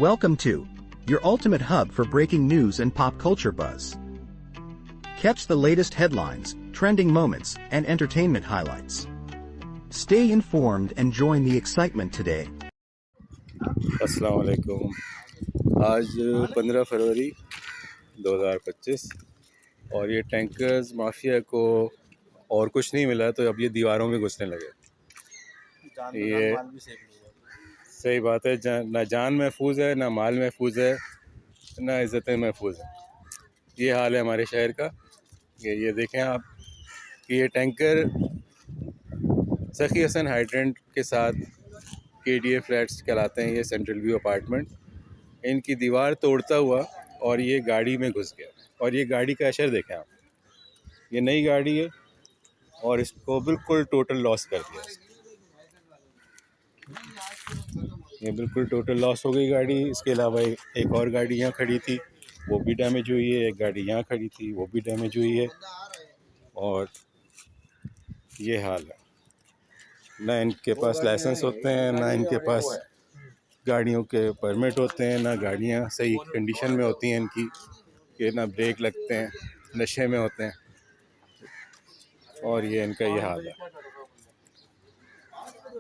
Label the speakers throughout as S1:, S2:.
S1: Welcome to your ultimate hub for breaking news and pop culture buzz. Catch the latest headlines, trending moments, and entertainment highlights. Stay informed and join the excitement today.
S2: अस्सलाम वालेकुम। आज 15 फरवरी 2025 और ये tankers mafia को और कुछ नहीं मिला तो अब ये दीवारों में घुसने लगे। ये सही बात है, ना जान महफूज है, ना माल महफूज है, ना इज़्ज़तें महफूज है। ये हाल है हमारे शहर का। ये देखें आप कि ये टैंकर सखी हसन हाइड्रेंट के साथ KDA फ्लैट्स कहलाते हैं, ये सेंट्रल व्यू अपार्टमेंट, इनकी दीवार तोड़ता हुआ और ये गाड़ी में घुस गया। और ये गाड़ी का अशर देखें आप, ये नई गाड़ी है और इसको बिल्कुल टोटल लॉस कर दिया। ये बिल्कुल टोटल लॉस हो गई गाड़ी। इसके अलावा एक और गाड़ी यहाँ खड़ी थी, वो भी डैमेज हुई है। एक गाड़ी यहाँ खड़ी थी, वो भी डैमेज हुई है। और ये हाल है, ना इनके पास लाइसेंस होते हैं, ना इनके पास गाड़ियों के परमिट होते हैं, ना गाड़ियाँ सही कंडीशन में होती हैं इनकी, कि ना ब्रेक लगते हैं, नशे में होते हैं। और ये इनका ये हाल है।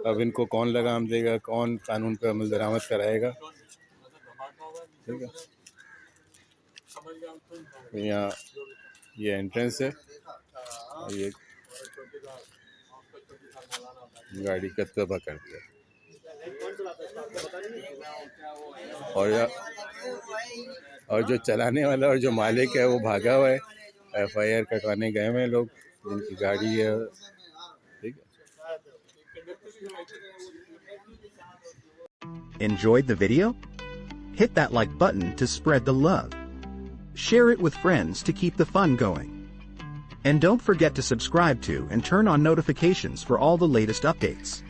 S2: अब इनको कौन लगाम देगा, कौन कानून पर अमल दरामद कराएगा? ठीक है, यहाँ ये एंट्रेंस है और ये गाड़ी का तबाह कर दिया। और जो चलाने वाला और जो मालिक है वो भागा हुआ है। FIR कटवाने गए हुए हैं लोग, जिनकी गाड़ी है। ठीक है।
S1: Enjoyed the video? Hit that like button to spread the love. Share it with friends to keep the fun going. And don't forget to subscribe to and turn on notifications for all the latest updates.